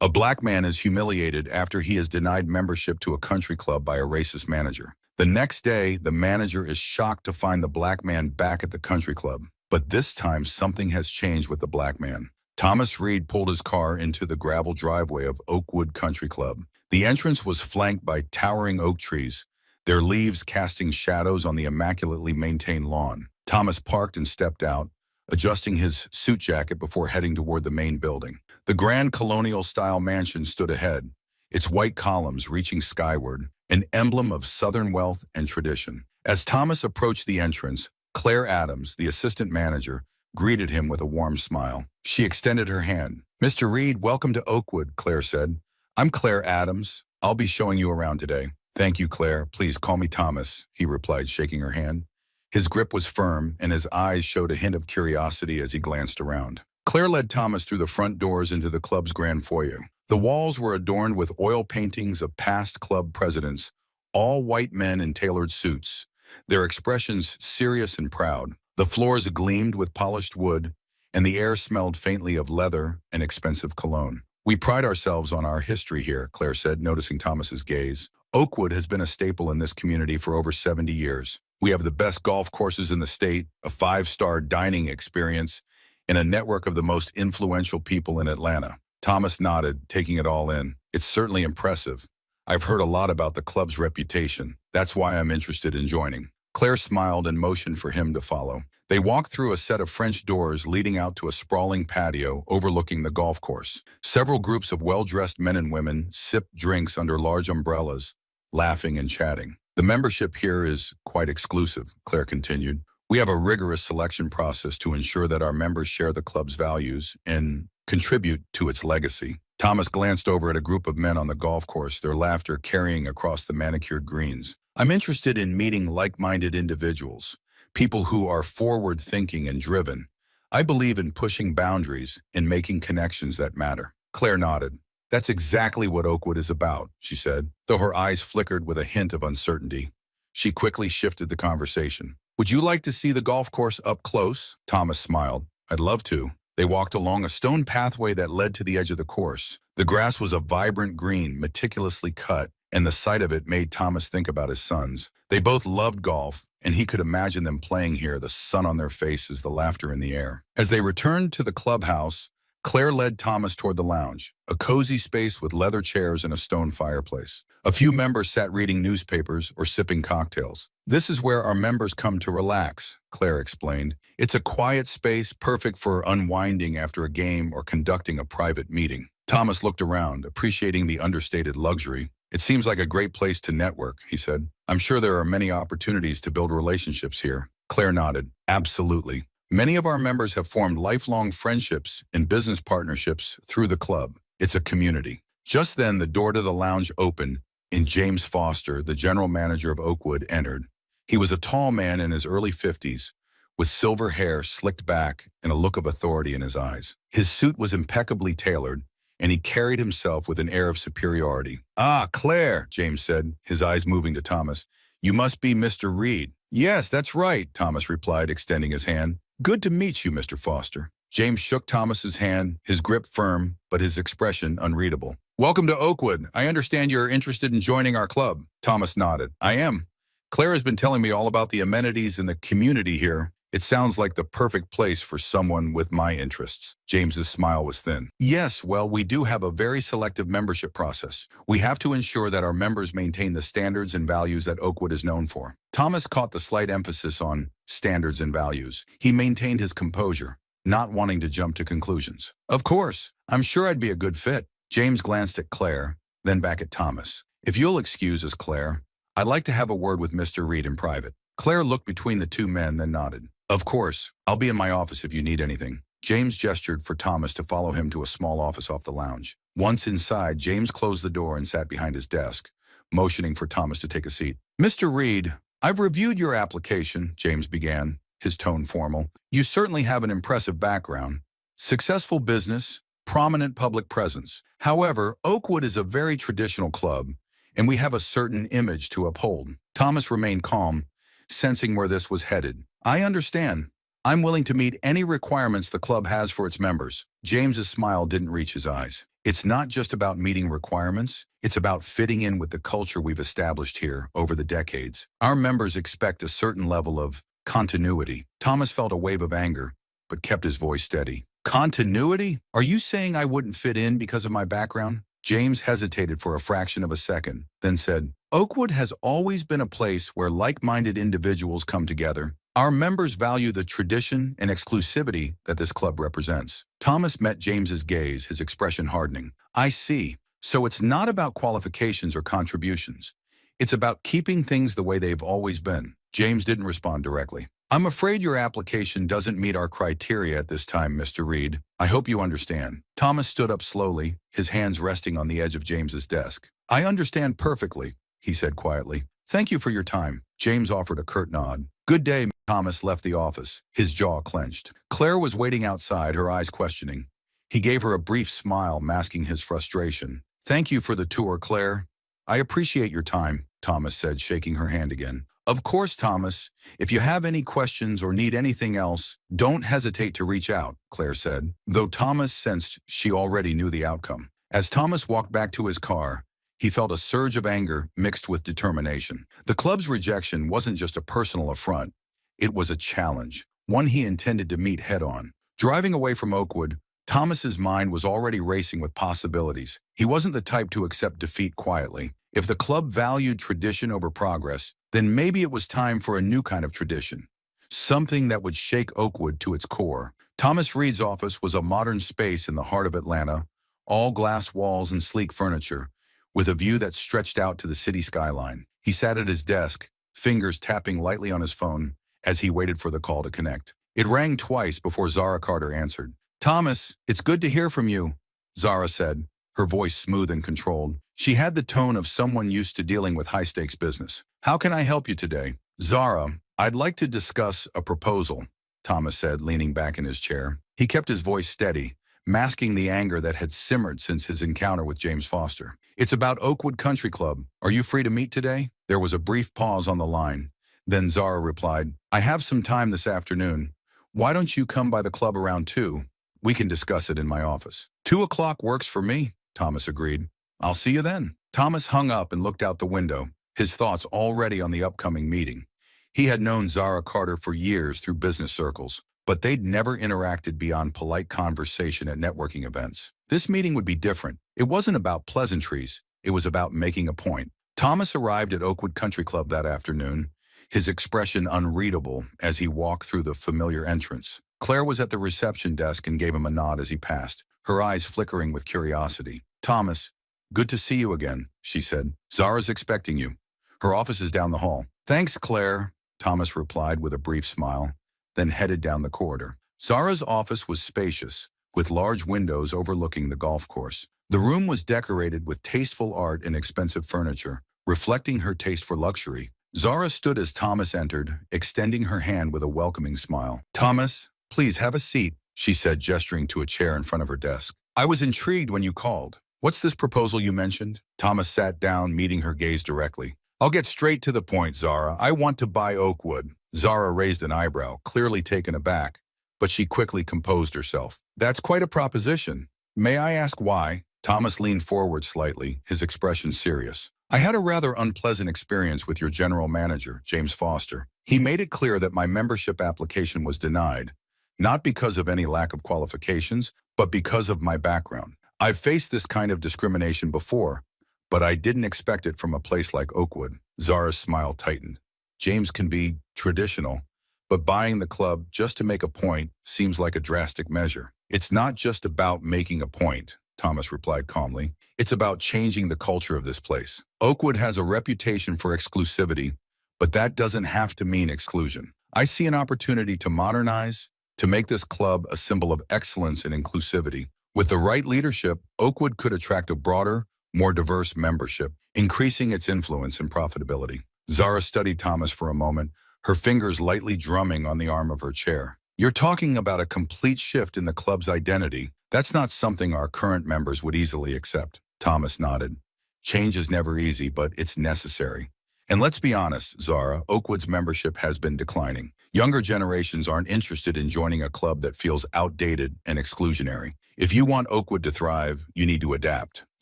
A black man is humiliated after he is denied membership to a country club by a racist manager. The next day, the manager is shocked to find the black man back at the country club. But this time, something has changed with the black man. Thomas Reed pulled his car into the gravel driveway of Oakwood Country Club. The entrance was flanked by towering oak trees, their leaves casting shadows on the immaculately maintained lawn. Thomas parked and stepped out, adjusting his suit jacket before heading toward the main building. The grand colonial-style mansion stood ahead, its white columns reaching skyward, an emblem of Southern wealth and tradition. As Thomas approached the entrance, Claire Adams, the assistant manager, greeted him with a warm smile. She extended her hand. "Mr. Reed, welcome to Oakwood," Claire said. "I'm Claire Adams. I'll be showing you around today." "Thank you, Claire. Please call me Thomas," he replied, shaking her hand. His grip was firm, and his eyes showed a hint of curiosity as he glanced around. Claire led Thomas through the front doors into the club's grand foyer. The walls were adorned with oil paintings of past club presidents, all white men in tailored suits, their expressions serious and proud. The floors gleamed with polished wood, and the air smelled faintly of leather and expensive cologne. "We pride ourselves on our history here," Claire said, noticing Thomas's gaze. "Oakwood has been a staple in this community for over 70 years. We have the best golf courses in the state, a 5-star dining experience, and a network of the most influential people in Atlanta." Thomas nodded, taking it all in. "It's certainly impressive. I've heard a lot about the club's reputation. That's why I'm interested in joining." Claire smiled and motioned for him to follow. They walked through a set of French doors leading out to a sprawling patio overlooking the golf course. Several groups of well-dressed men and women sipped drinks under large umbrellas, laughing and chatting. "The membership here is quite exclusive," Claire continued. "We have a rigorous selection process to ensure that our members share the club's values and contribute to its legacy." Thomas glanced over at a group of men on the golf course, their laughter carrying across the manicured greens. "I'm interested in meeting like-minded individuals, people who are forward-thinking and driven. I believe in pushing boundaries and making connections that matter." Claire nodded. "That's exactly what Oakwood is about," she said, though her eyes flickered with a hint of uncertainty. She quickly shifted the conversation. "Would you like to see the golf course up close?" Thomas smiled. "I'd love to." They walked along a stone pathway that led to the edge of the course. The grass was a vibrant green, meticulously cut, and the sight of it made Thomas think about his sons. They both loved golf, and he could imagine them playing here, the sun on their faces, the laughter in the air. As they returned to the clubhouse, Claire led Thomas toward the lounge, a cozy space with leather chairs and a stone fireplace. A few members sat reading newspapers or sipping cocktails. "This is where our members come to relax," Claire explained. "It's a quiet space perfect for unwinding after a game or conducting a private meeting." Thomas looked around, appreciating the understated luxury. "It seems like a great place to network," he said. "I'm sure there are many opportunities to build relationships here." Claire nodded. "Absolutely. Many of our members have formed lifelong friendships and business partnerships through the club. It's a community." Just then, the door to the lounge opened, and James Foster, the general manager of Oakwood, entered. He was a tall man in his early 50s, with silver hair slicked back and a look of authority in his eyes. His suit was impeccably tailored, and he carried himself with an air of superiority. "Ah, Claire," James said, his eyes moving to Thomas. "You must be Mr. Reed." "Yes, that's right," Thomas replied, extending his hand. "Good to meet you, Mr. Foster." James shook Thomas's hand, his grip firm, but his expression unreadable. "Welcome to Oakwood. I understand you're interested in joining our club." Thomas nodded. "I am. Claire has been telling me all about the amenities in the community here. It sounds like the perfect place for someone with my interests." James's smile was thin. "Yes, well, we do have a very selective membership process. We have to ensure that our members maintain the standards and values that Oakwood is known for." Thomas caught the slight emphasis on standards and values. He maintained his composure, not wanting to jump to conclusions. "Of course, I'm sure I'd be a good fit." James glanced at Claire, then back at Thomas. "If you'll excuse us, Claire, I'd like to have a word with Mr. Reed in private." Claire looked between the two men, then nodded. "Of course. I'll be in my office if you need anything." James gestured for Thomas to follow him to a small office off the lounge. Once inside, James closed the door and sat behind his desk, motioning for Thomas to take a seat. "Mr. Reed, I've reviewed your application," James began, his tone formal. "You certainly have an impressive background. Successful business, prominent public presence. However, Oakwood is a very traditional club, and we have a certain image to uphold." Thomas remained calm, sensing where this was headed. "I understand. I'm willing to meet any requirements the club has for its members." James's smile didn't reach his eyes. It's not just about meeting requirements, it's about fitting in with the culture we've established here over the decades. Our members expect a certain level of continuity. Thomas felt a wave of anger, but kept his voice steady. Continuity? Are you saying I wouldn't fit in because of my background? James hesitated for a fraction of a second, then said, Oakwood has always been a place where like-minded individuals come together. Our members value the tradition and exclusivity that this club represents. Thomas met James's gaze, his expression hardening. I see. So it's not about qualifications or contributions. It's about keeping things the way they've always been. James didn't respond directly. I'm afraid your application doesn't meet our criteria at this time, Mr. Reed. I hope you understand. Thomas stood up slowly, his hands resting on the edge of James's desk. I understand perfectly, he said quietly. Thank you for your time. James offered a curt nod. Good day. Thomas left the office, his jaw clenched. Claire was waiting outside, her eyes questioning. He gave her a brief smile, masking his frustration. Thank you for the tour, Claire. I appreciate your time, Thomas said, shaking her hand again. Of course, Thomas. If you have any questions or need anything else, don't hesitate to reach out, Claire said, though Thomas sensed she already knew the outcome. As Thomas walked back to his car, he felt a surge of anger mixed with determination. The club's rejection wasn't just a personal affront. It was a challenge, one he intended to meet head-on. Driving away from Oakwood, Thomas's mind was already racing with possibilities. He wasn't the type to accept defeat quietly. If the club valued tradition over progress, then maybe it was time for a new kind of tradition, something that would shake Oakwood to its core. Thomas Reed's office was a modern space in the heart of Atlanta, all glass walls and sleek furniture, with a view that stretched out to the city skyline. He sat at his desk, fingers tapping lightly on his phone as he waited for the call to connect. It rang twice before Zara Carter answered. Thomas, it's good to hear from you, Zara said, her voice smooth and controlled. She had the tone of someone used to dealing with high-stakes business. How can I help you today? Zara, I'd like to discuss a proposal, Thomas said, leaning back in his chair. He kept his voice steady, masking the anger that had simmered since his encounter with James Foster. It's about Oakwood Country Club. Are you free to meet today? There was a brief pause on the line. Then Zara replied, I have some time this afternoon. Why don't you come by the club around 2? We can discuss it in my office. 2 o'clock works for me, Thomas agreed. I'll see you then. Thomas hung up and looked out the window, his thoughts already on the upcoming meeting. He had known Zara Carter for years through business circles, but they'd never interacted beyond polite conversation at networking events. This meeting would be different. It wasn't about pleasantries. It was about making a point. Thomas arrived at Oakwood Country Club that afternoon, his expression unreadable as he walked through the familiar entrance. Claire was at the reception desk and gave him a nod as he passed, her eyes flickering with curiosity. Thomas, good to see you again, she said. Zara's expecting you. Her office is down the hall. Thanks, Claire, Thomas replied with a brief smile, then headed down the corridor. Zara's office was spacious, with large windows overlooking the golf course. The room was decorated with tasteful art and expensive furniture, reflecting her taste for luxury. Zara stood as Thomas entered, extending her hand with a welcoming smile. Thomas, please have a seat, she said, gesturing to a chair in front of her desk. I was intrigued when you called. What's this proposal you mentioned? Thomas sat down, meeting her gaze directly. I'll get straight to the point, Zara. I want to buy Oakwood. Zara raised an eyebrow, clearly taken aback, but she quickly composed herself. That's quite a proposition. May I ask why? Thomas leaned forward slightly, his expression serious. I had a rather unpleasant experience with your general manager, James Foster. He made it clear that my membership application was denied, not because of any lack of qualifications, but because of my background. I've faced this kind of discrimination before, but I didn't expect it from a place like Oakwood. Zara's smile tightened. James can be traditional, but buying the club just to make a point seems like a drastic measure. It's not just about making a point, Thomas replied calmly. It's about changing the culture of this place. Oakwood has a reputation for exclusivity, but that doesn't have to mean exclusion. I see an opportunity to modernize, to make this club a symbol of excellence and inclusivity. With the right leadership, Oakwood could attract a broader, more diverse membership, increasing its influence and profitability. Zara studied Thomas for a moment, her fingers lightly drumming on the arm of her chair. You're talking about a complete shift in the club's identity. That's not something our current members would easily accept. Thomas nodded. Change is never easy, but it's necessary. And let's be honest, Zara, Oakwood's membership has been declining. Younger generations aren't interested in joining a club that feels outdated and exclusionary. If you want Oakwood to thrive, you need to adapt.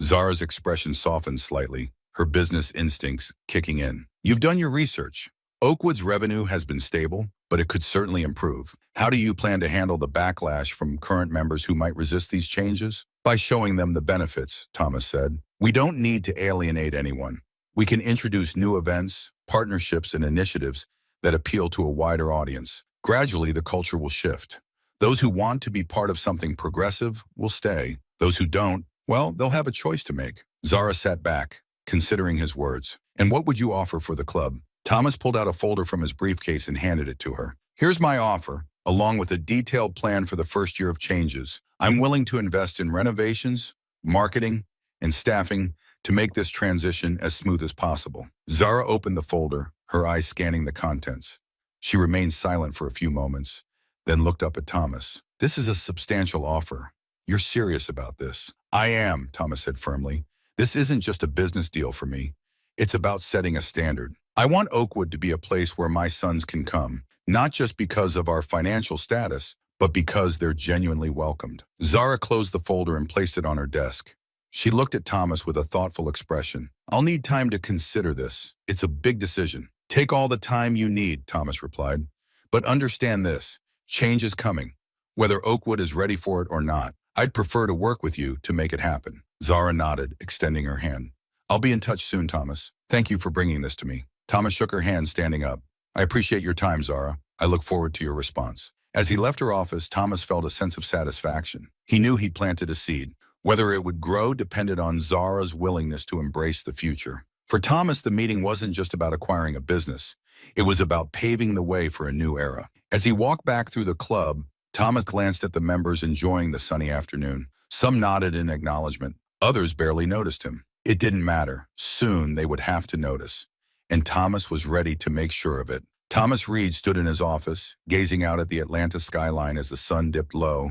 Zara's expression softened slightly, her business instincts kicking in. You've done your research. Oakwood's revenue has been stable, but it could certainly improve. How do you plan to handle the backlash from current members who might resist these changes? By showing them the benefits, Thomas said. We don't need to alienate anyone. We can introduce new events, partnerships, and initiatives that appeal to a wider audience. Gradually, the culture will shift. Those who want to be part of something progressive will stay. Those who don't, well, they'll have a choice to make. Zara sat back, considering his words. And what would you offer for the club? Thomas pulled out a folder from his briefcase and handed it to her. Here's my offer, along with a detailed plan for the first year of changes. I'm willing to invest in renovations, marketing, and staffing to make this transition as smooth as possible. Zara opened the folder, her eyes scanning the contents. She remained silent for a few moments, then looked up at Thomas. This is a substantial offer. You're serious about this? I am, Thomas said firmly. This isn't just a business deal for me. It's about setting a standard. I want Oakwood to be a place where my sons can come, not just because of our financial status, but because they're genuinely welcomed. Zara closed the folder and placed it on her desk. She looked at Thomas with a thoughtful expression. I'll need time to consider this. It's a big decision. Take all the time you need, Thomas replied. But understand this, change is coming. Whether Oakwood is ready for it or not, I'd prefer to work with you to make it happen. Zara nodded, extending her hand. I'll be in touch soon, Thomas. Thank you for bringing this to me. Thomas shook her hand, standing up. I appreciate your time, Zara. I look forward to your response. As he left her office, Thomas felt a sense of satisfaction. He knew he'd planted a seed. Whether it would grow depended on Zara's willingness to embrace the future. For Thomas, the meeting wasn't just about acquiring a business. It was about paving the way for a new era. As he walked back through the club, Thomas glanced at the members enjoying the sunny afternoon. Some nodded in acknowledgement. Others barely noticed him. It didn't matter. Soon they would have to notice. And Thomas was ready to make sure of it. Thomas Reed stood in his office, gazing out at the Atlanta skyline as the sun dipped low,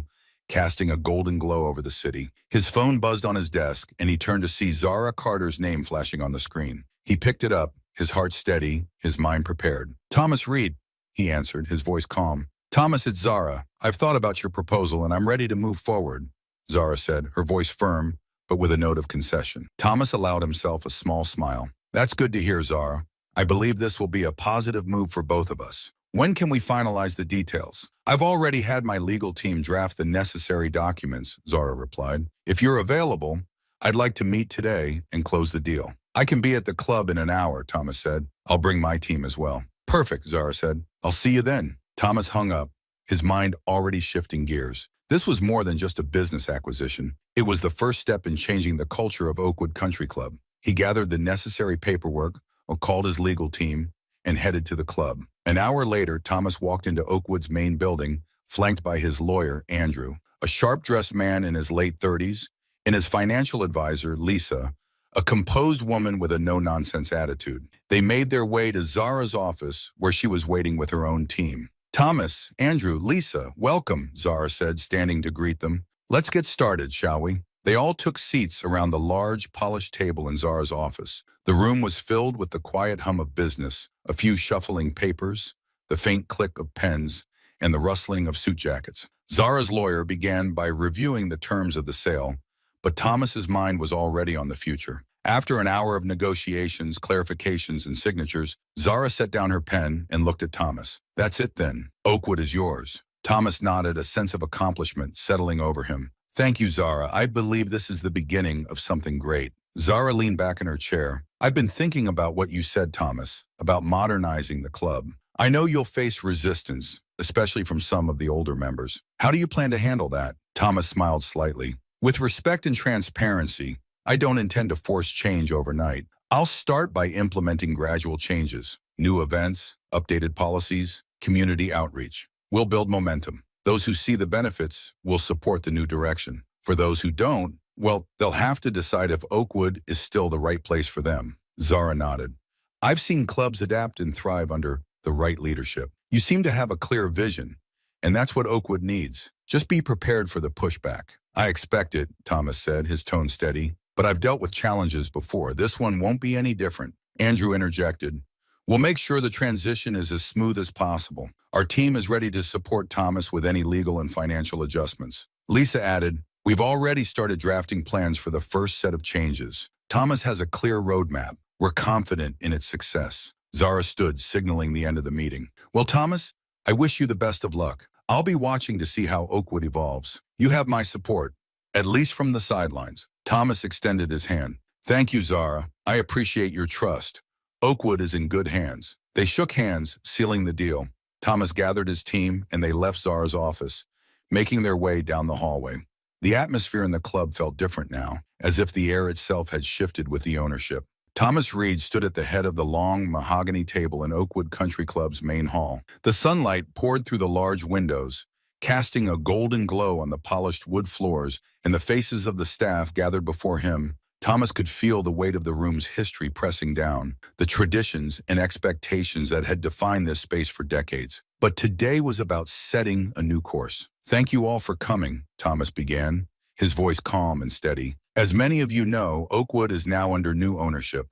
casting a golden glow over the city. His phone buzzed on his desk, and he turned to see Zara Carter's name flashing on the screen. He picked it up, his heart steady, his mind prepared. Thomas Reed, he answered, his voice calm. Thomas, it's Zara. I've thought about your proposal, and I'm ready to move forward, Zara said, her voice firm, but with a note of concession. Thomas allowed himself a small smile. That's good to hear, Zara. I believe this will be a positive move for both of us. When can we finalize the details? I've already had my legal team draft the necessary documents, Zara replied. If you're available, I'd like to meet today and close the deal. I can be at the club in an hour, Thomas said. I'll bring my team as well. Perfect, Zara said. I'll see you then. Thomas hung up, his mind already shifting gears. This was more than just a business acquisition. It was the first step in changing the culture of Oakwood Country Club. He gathered the necessary paperwork, or called his legal team, and headed to the club. An hour later, Thomas walked into Oakwood's main building, flanked by his lawyer, Andrew, a sharp-dressed man in his late 30s, and his financial advisor, Lisa, a composed woman with a no-nonsense attitude. They made their way to Zara's office, where she was waiting with her own team. Thomas, Andrew, Lisa, welcome, Zara said, standing to greet them. Let's get started, shall we? They all took seats around the large, polished table in Zara's office. The room was filled with the quiet hum of business, a few shuffling papers, the faint click of pens, and the rustling of suit jackets. Zara's lawyer began by reviewing the terms of the sale, but Thomas's mind was already on the future. After an hour of negotiations, clarifications, and signatures, Zara set down her pen and looked at Thomas. That's it then. Oakwood is yours. Thomas nodded, a sense of accomplishment settling over him. Thank you, Zara. I believe this is the beginning of something great. Zara leaned back in her chair. I've been thinking about what you said, Thomas, about modernizing the club. I know you'll face resistance, especially from some of the older members. How do you plan to handle that? Thomas smiled slightly. With respect and transparency, I don't intend to force change overnight. I'll start by implementing gradual changes, new events, updated policies, community outreach. We'll build momentum. Those who see the benefits will support the new direction. For those who don't, well, they'll have to decide if Oakwood is still the right place for them. Zara nodded. I've seen clubs adapt and thrive under the right leadership. You seem to have a clear vision, and that's what Oakwood needs. Just be prepared for the pushback. I expect it, Thomas said, his tone steady. But I've dealt with challenges before. This one won't be any different. Andrew interjected. We'll make sure the transition is as smooth as possible. Our team is ready to support Thomas with any legal and financial adjustments. Lisa added, We've already started drafting plans for the first set of changes. Thomas has a clear roadmap. We're confident in its success. Zara stood, signaling the end of the meeting. Well, Thomas, I wish you the best of luck. I'll be watching to see how Oakwood evolves. You have my support, at least from the sidelines. Thomas extended his hand. Thank you, Zara. I appreciate your trust. Oakwood is in good hands. They shook hands, sealing the deal. Thomas gathered his team, and they left Zara's office, making their way down the hallway. The atmosphere in the club felt different now, as if the air itself had shifted with the ownership. Thomas Reed stood at the head of the long mahogany table in Oakwood Country Club's main hall. The sunlight poured through the large windows, casting a golden glow on the polished wood floors and the faces of the staff gathered before him. Thomas could feel the weight of the room's history pressing down, the traditions and expectations that had defined this space for decades. But today was about setting a new course. Thank you all for coming, Thomas began, his voice calm and steady. As many of you know, Oakwood is now under new ownership.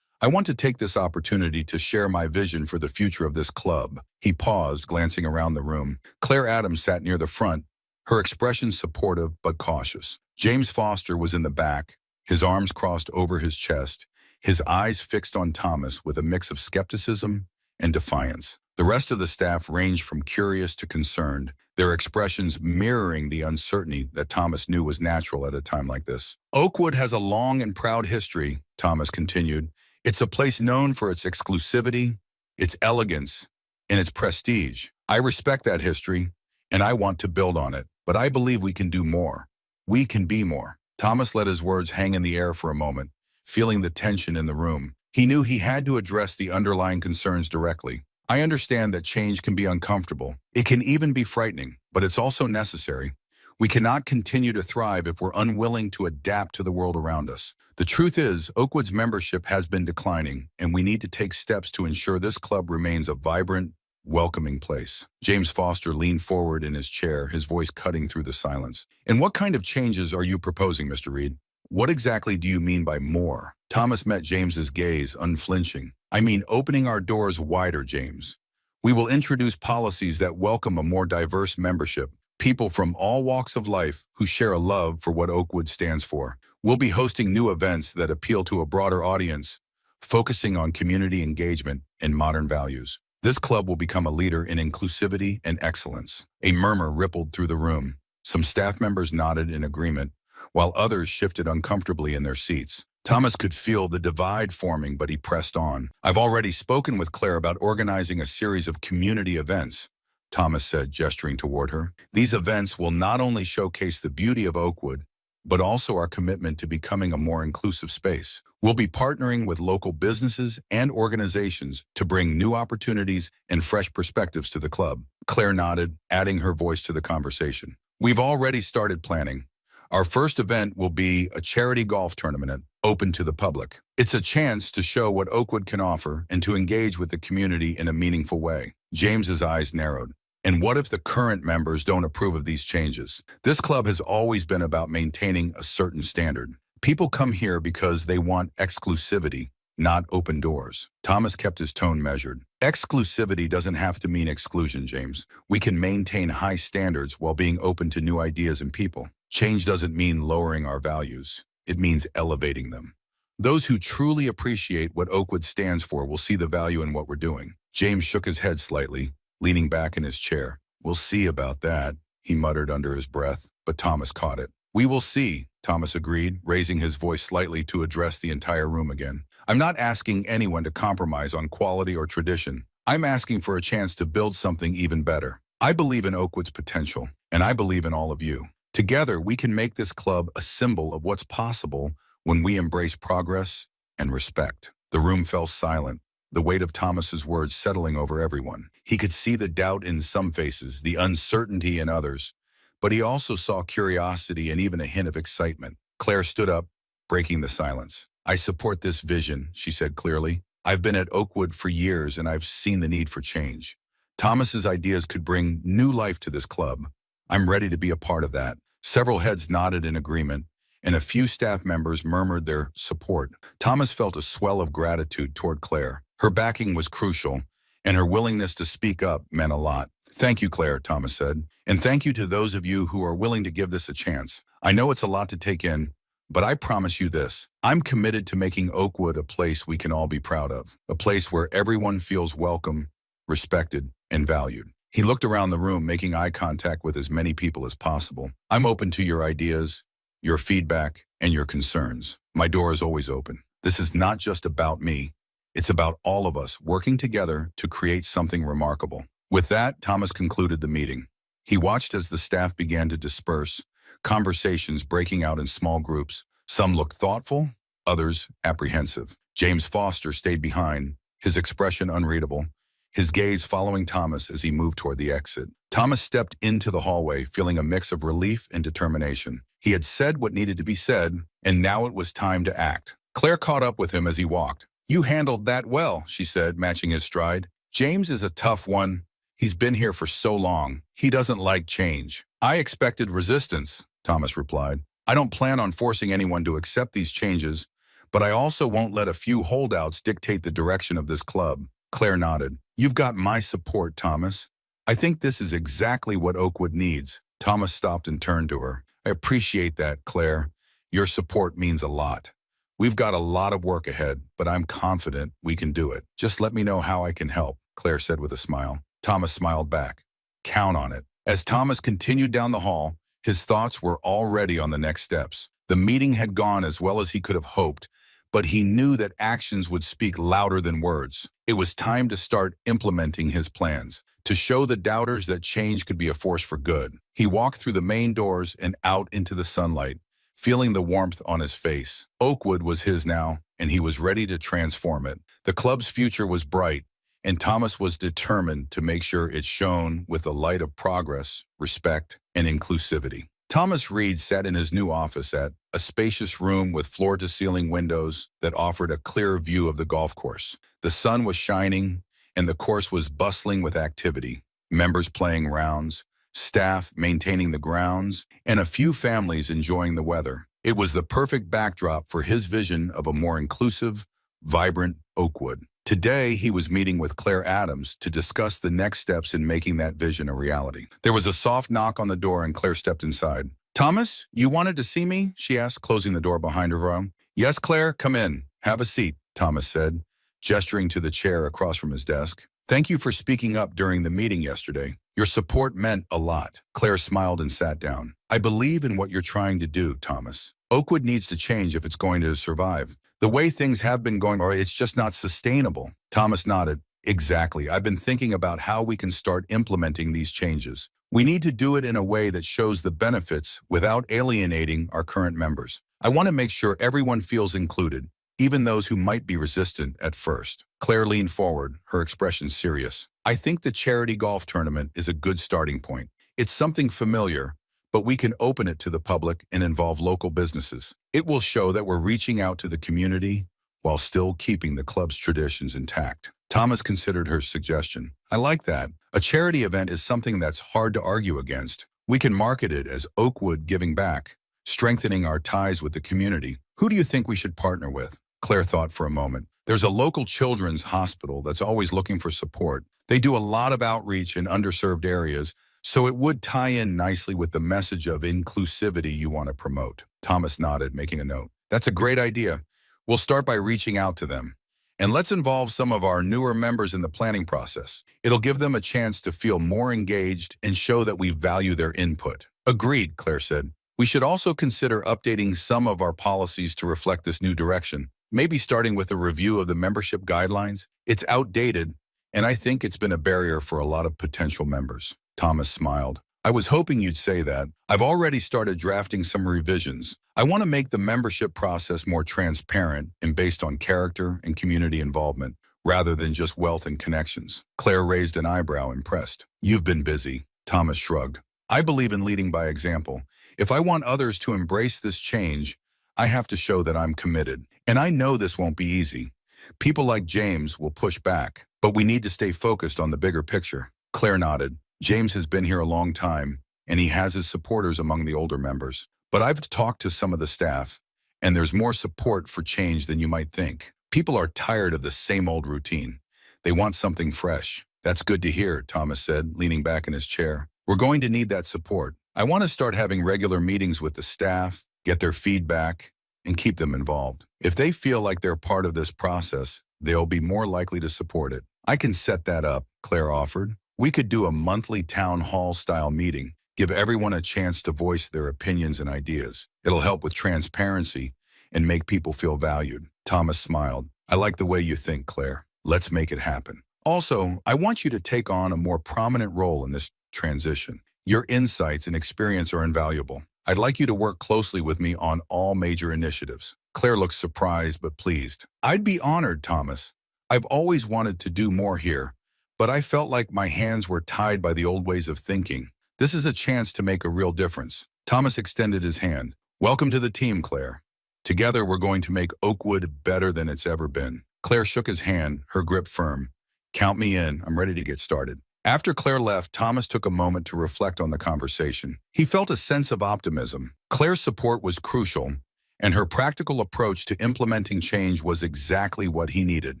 I want to take this opportunity to share my vision for the future of this club. He paused, glancing around the room. Claire Adams sat near the front, her expression supportive but cautious. James Foster was in the back, his arms crossed over his chest, his eyes fixed on Thomas with a mix of skepticism and defiance. The rest of the staff ranged from curious to concerned, their expressions mirroring the uncertainty that Thomas knew was natural at a time like this. Oakwood has a long and proud history, Thomas continued. It's a place known for its exclusivity, its elegance, and its prestige. I respect that history, and I want to build on it, but I believe we can do more. We can be more. Thomas let his words hang in the air for a moment, feeling the tension in the room. He knew he had to address the underlying concerns directly. I understand that change can be uncomfortable. It can even be frightening, but it's also necessary. We cannot continue to thrive if we're unwilling to adapt to the world around us. The truth is, Oakwood's membership has been declining, and we need to take steps to ensure this club remains a vibrant, welcoming place. James Foster leaned forward in his chair, his voice cutting through the silence. And what kind of changes are you proposing, Mr. Reed? What exactly do you mean by more? Thomas met James's gaze, unflinching. I mean opening our doors wider, James. We will introduce policies that welcome a more diverse membership, people from all walks of life who share a love for what Oakwood stands for. We'll be hosting new events that appeal to a broader audience, focusing on community engagement and modern values. This club will become a leader in inclusivity and excellence. A murmur rippled through the room. Some staff members nodded in agreement, while others shifted uncomfortably in their seats. Thomas could feel the divide forming, but he pressed on. I've already spoken with Claire about organizing a series of community events, Thomas said, gesturing toward her. These events will not only showcase the beauty of Oakwood, but also our commitment to becoming a more inclusive space. We'll be partnering with local businesses and organizations to bring new opportunities and fresh perspectives to the club. Claire nodded, adding her voice to the conversation. We've already started planning. Our first event will be a charity golf tournament open to the public. It's a chance to show what Oakwood can offer and to engage with the community in a meaningful way. James's eyes narrowed. And what if the current members don't approve of these changes? This club has always been about maintaining a certain standard. People come here because they want exclusivity, not open doors. Thomas kept his tone measured. Exclusivity doesn't have to mean exclusion, James. We can maintain high standards while being open to new ideas and people. Change doesn't mean lowering our values. It means elevating them. Those who truly appreciate what Oakwood stands for will see the value in what we're doing. James shook his head slightly, leaning back in his chair. We'll see about that, he muttered under his breath, but Thomas caught it. We will see, Thomas agreed, raising his voice slightly to address the entire room again. I'm not asking anyone to compromise on quality or tradition. I'm asking for a chance to build something even better. I believe in Oakwood's potential, and I believe in all of you. Together, we can make this club a symbol of what's possible when we embrace progress and respect. The room fell silent, the weight of Thomas's words settling over everyone. He could see the doubt in some faces, the uncertainty in others, but he also saw curiosity and even a hint of excitement. Claire stood up, breaking the silence. I support this vision, she said clearly. I've been at Oakwood for years and I've seen the need for change. Thomas's ideas could bring new life to this club. I'm ready to be a part of that. Several heads nodded in agreement, and a few staff members murmured their support. Thomas felt a swell of gratitude toward Claire. Her backing was crucial, and her willingness to speak up meant a lot. Thank you, Claire, Thomas said. And thank you to those of you who are willing to give this a chance. I know it's a lot to take in, but I promise you this. I'm committed to making Oakwood a place we can all be proud of. A place where everyone feels welcome, respected, and valued. He looked around the room, making eye contact with as many people as possible. I'm open to your ideas, your feedback, and your concerns. My door is always open. This is not just about me. It's about all of us working together to create something remarkable. With that, Thomas concluded the meeting. He watched as the staff began to disperse, conversations breaking out in small groups. Some looked thoughtful, others apprehensive. James Foster stayed behind, his expression unreadable, his gaze following Thomas as he moved toward the exit. Thomas stepped into the hallway, feeling a mix of relief and determination. He had said what needed to be said, and now it was time to act. Claire caught up with him as he walked. "You handled that well," she said, matching his stride. "James is a tough one. He's been here for so long. He doesn't like change." "I expected resistance," Thomas replied. "I don't plan on forcing anyone to accept these changes, but I also won't let a few holdouts dictate the direction of this club." Claire nodded. "You've got my support, Thomas. I think this is exactly what Oakwood needs." Thomas stopped and turned to her. "I appreciate that, Claire. Your support means a lot. We've got a lot of work ahead, but I'm confident we can do it. Just let me know how I can help," Claire said with a smile. Thomas smiled back. "Count on it." As Thomas continued down the hall, his thoughts were already on the next steps. The meeting had gone as well as he could have hoped, but he knew that actions would speak louder than words. It was time to start implementing his plans, to show the doubters that change could be a force for good. He walked through the main doors and out into the sunlight, feeling the warmth on his face. Oakwood was his now, and he was ready to transform it. The club's future was bright, and Thomas was determined to make sure it shone with the light of progress, respect, and inclusivity. Thomas Reed sat in his new office at a spacious room with floor-to-ceiling windows that offered a clear view of the golf course. The sun was shining, and the course was bustling with activity. Members playing rounds, staff maintaining the grounds, and a few families enjoying the weather. It was the perfect backdrop for his vision of a more inclusive, vibrant Oakwood. Today, he was meeting with Claire Adams to discuss the next steps in making that vision a reality. There was a soft knock on the door and Claire stepped inside. "Thomas, you wanted to see me?" she asked, closing the door behind her. "Yes, Claire, come in. Have a seat," Thomas said, gesturing to the chair across from his desk. "Thank you for speaking up during the meeting yesterday. Your support meant a lot." Claire smiled and sat down. "I believe in what you're trying to do, Thomas. Oakwood needs to change if it's going to survive. The way things have been going, or it's just not sustainable." Thomas nodded. "Exactly. I've been thinking about how we can start implementing these changes. We need to do it in a way that shows the benefits without alienating our current members. I want to make sure everyone feels included, even those who might be resistant at first." Claire leaned forward, her expression serious. "I think the charity golf tournament is a good starting point. It's something familiar, but we can open it to the public and involve local businesses. It will show that we're reaching out to the community while still keeping the club's traditions intact." Thomas considered her suggestion. "I like that. A charity event is something that's hard to argue against. We can market it as Oakwood giving back, strengthening our ties with the community. Who do you think we should partner with?" Claire thought for a moment. "There's a local children's hospital that's always looking for support. They do a lot of outreach in underserved areas, so it would tie in nicely with the message of inclusivity you want to promote." Thomas nodded, making a note. "That's a great idea. We'll start by reaching out to them. And let's involve some of our newer members in the planning process. It'll give them a chance to feel more engaged and show that we value their input." "Agreed," Claire said. "We should also consider updating some of our policies to reflect this new direction. Maybe starting with a review of the membership guidelines. It's outdated, and I think it's been a barrier for a lot of potential members." Thomas smiled. "I was hoping you'd say that. I've already started drafting some revisions. I want to make the membership process more transparent and based on character and community involvement, rather than just wealth and connections." Claire raised an eyebrow, impressed. "You've been busy," Thomas shrugged. "I believe in leading by example. If I want others to embrace this change, I have to show that I'm committed. And I know this won't be easy. People like James will push back, but we need to stay focused on the bigger picture." Claire nodded. "James has been here a long time, and he has his supporters among the older members. But I've talked to some of the staff, and there's more support for change than you might think. People are tired of the same old routine. They want something fresh. That's good to hear, Thomas said, leaning back in his chair. We're going to need that support. I want to start having regular meetings with the staff, get their feedback, and keep them involved. If they feel like they're part of this process, they'll be more likely to support it. I can set that up, Claire offered. We could do a monthly town hall style meeting, give everyone a chance to voice their opinions and ideas. It'll help with transparency and make people feel valued. Thomas smiled. I like the way you think, Claire. Let's make it happen. Also, I want you to take on a more prominent role in this transition. Your insights and experience are invaluable. I'd like you to work closely with me on all major initiatives. Claire looked surprised but pleased. I'd be honored, Thomas. I've always wanted to do more here, but I felt like my hands were tied by the old ways of thinking. This is a chance to make a real difference. Thomas extended his hand. Welcome to the team, Claire. Together, we're going to make Oakwood better than it's ever been. Claire shook his hand, her grip firm. Count me in. I'm ready to get started. After Claire left, Thomas took a moment to reflect on the conversation. He felt a sense of optimism. Claire's support was crucial, and her practical approach to implementing change was exactly what he needed.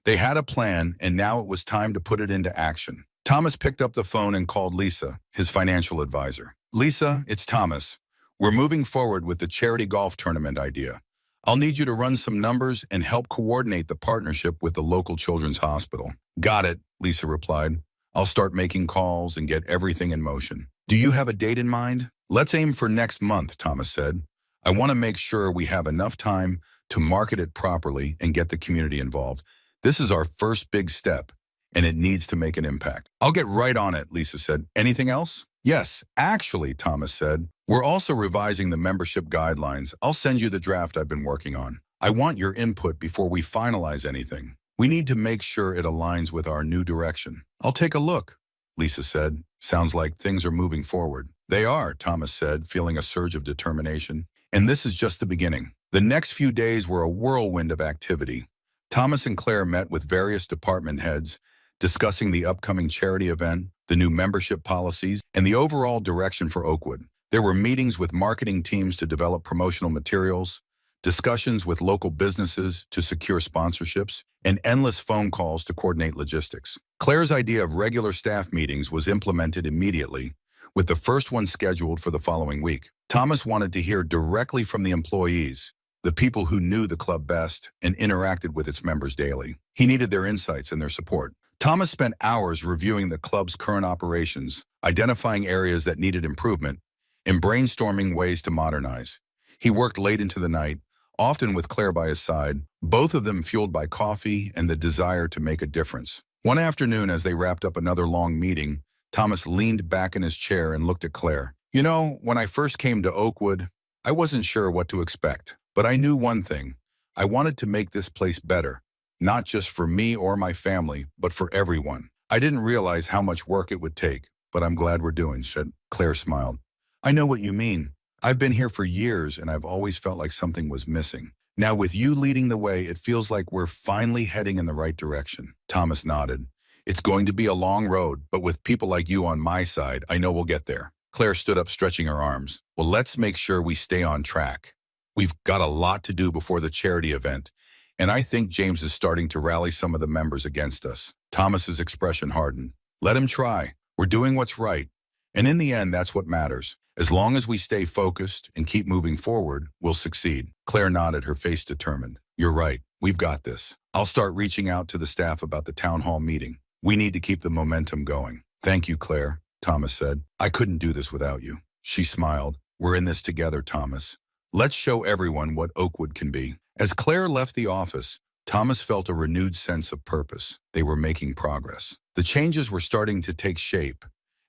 They had a plan, and now it was time to put it into action. Thomas picked up the phone and called Lisa, his financial advisor. Lisa, it's Thomas. We're moving forward with the charity golf tournament idea. I'll need you to run some numbers and help coordinate the partnership with the local children's hospital. Got it, Lisa replied. I'll start making calls and get everything in motion. Do you have a date in mind? Let's aim for next month, Thomas said. I want to make sure we have enough time to market it properly and get the community involved. This is our first big step, and it needs to make an impact. I'll get right on it, Lisa said. Anything else? Yes, actually, Thomas said. We're also revising the membership guidelines. I'll send you the draft I've been working on. I want your input before we finalize anything. We need to make sure it aligns with our new direction. I'll take a look, Lisa said. Sounds like things are moving forward. They are, Thomas said, feeling a surge of determination. And this is just the beginning. The next few days were a whirlwind of activity. Thomas and Claire met with various department heads, discussing the upcoming charity event, the new membership policies, and the overall direction for Oakwood. There were meetings with marketing teams to develop promotional materials, discussions with local businesses to secure sponsorships, and endless phone calls to coordinate logistics. Claire's idea of regular staff meetings was implemented immediately, with the first one scheduled for the following week. Thomas wanted to hear directly from the employees, the people who knew the club best and interacted with its members daily. He needed their insights and their support. Thomas spent hours reviewing the club's current operations, identifying areas that needed improvement, and brainstorming ways to modernize. He worked late into the night, often with Claire by his side, both of them fueled by coffee and the desire to make a difference. One afternoon, as they wrapped up another long meeting, Thomas leaned back in his chair and looked at Claire. You know, when I first came to Oakwood, I wasn't sure what to expect, but I knew one thing. I wanted to make this place better, not just for me or my family, but for everyone. I didn't realize how much work it would take, but I'm glad we're doing it. Claire smiled. I know what you mean. I've been here for years, and I've always felt like something was missing. Now, with you leading the way, it feels like we're finally heading in the right direction. Thomas nodded. It's going to be a long road, but with people like you on my side, I know we'll get there. Claire stood up, stretching her arms. Well, let's make sure we stay on track. We've got a lot to do before the charity event, and I think James is starting to rally some of the members against us. Thomas's expression hardened. Let him try. We're doing what's right. And in the end, that's what matters. As long as we stay focused and keep moving forward, we'll succeed. Claire nodded, her face determined. You're right. We've got this. I'll start reaching out to the staff about the town hall meeting. We need to keep the momentum going. Thank you, Claire, Thomas said. I couldn't do this without you. She smiled. We're in this together, Thomas. Let's show everyone what Oakwood can be. As Claire left the office, Thomas felt a renewed sense of purpose. They were making progress. The changes were starting to take shape,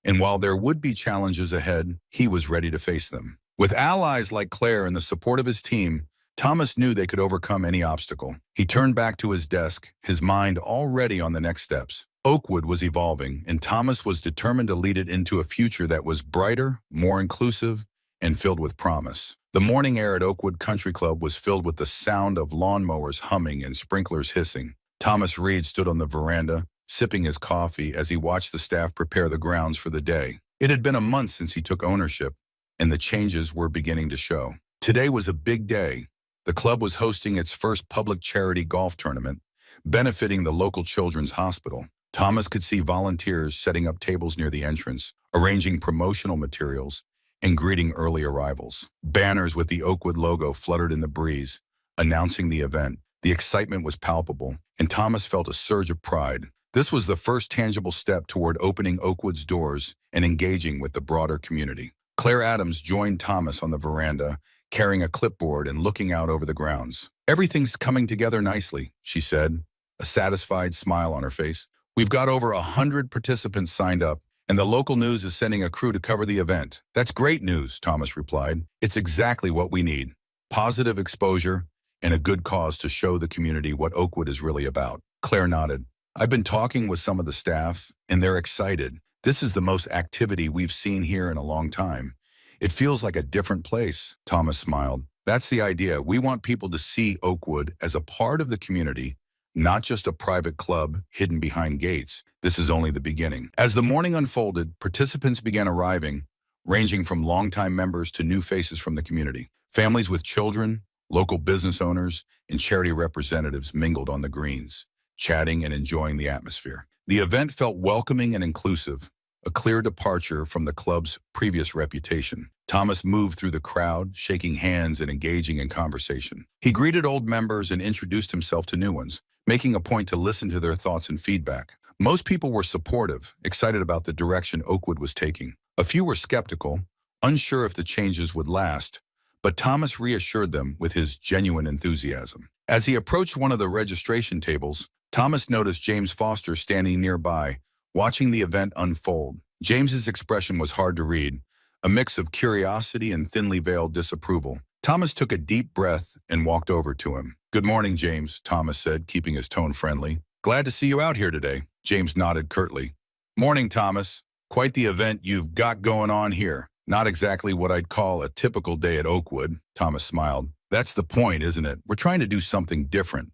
and while there would be challenges ahead, he was ready to face them. With allies like Claire and the support of his team, Thomas knew they could overcome any obstacle. He turned back to his desk, his mind already on the next steps. Oakwood was evolving, and Thomas was determined to lead it into a future that was brighter, more inclusive, and filled with promise. The morning air at Oakwood Country Club was filled with the sound of lawnmowers humming and sprinklers hissing. Thomas Reed stood on the veranda, sipping his coffee as he watched the staff prepare the grounds for the day. It had been a month since he took ownership, and the changes were beginning to show. Today was a big day. The club was hosting its first public charity golf tournament, benefiting the local children's hospital. Thomas could see volunteers setting up tables near the entrance, arranging promotional materials, and greeting early arrivals. Banners with the Oakwood logo fluttered in the breeze, announcing the event. The excitement was palpable, and Thomas felt a surge of pride. This was the first tangible step toward opening Oakwood's doors and engaging with the broader community. Claire Adams joined Thomas on the veranda, carrying a clipboard and looking out over the grounds. "Everything's coming together nicely," she said, a satisfied smile on her face. "We've got over 100 participants signed up, and the local news is sending a crew to cover the event." "That's great news," Thomas replied. "It's exactly what we need. Positive exposure and a good cause to show the community what Oakwood is really about." Claire nodded. "I've been talking with some of the staff, and they're excited. This is the most activity we've seen here in a long time. It feels like a different place." Thomas smiled. "That's the idea. We want people to see Oakwood as a part of the community, not just a private club hidden behind gates. This is only the beginning." As the morning unfolded, participants began arriving, ranging from longtime members to new faces from the community. Families with children, local business owners, and charity representatives mingled on the greens, chatting and enjoying the atmosphere. The event felt welcoming and inclusive, a clear departure from the club's previous reputation. Thomas moved through the crowd, shaking hands and engaging in conversation. He greeted old members and introduced himself to new ones, making a point to listen to their thoughts and feedback. Most people were supportive, excited about the direction Oakwood was taking. A few were skeptical, unsure if the changes would last, but Thomas reassured them with his genuine enthusiasm. As he approached one of the registration tables, Thomas noticed James Foster standing nearby, watching the event unfold. James's expression was hard to read, a mix of curiosity and thinly veiled disapproval. Thomas took a deep breath and walked over to him. "Good morning, James," Thomas said, keeping his tone friendly. "Glad to see you out here today." James nodded curtly. "Morning, Thomas. Quite the event you've got going on here." "Not exactly what I'd call a typical day at Oakwood," Thomas smiled. "That's the point, isn't it? We're trying to do something different.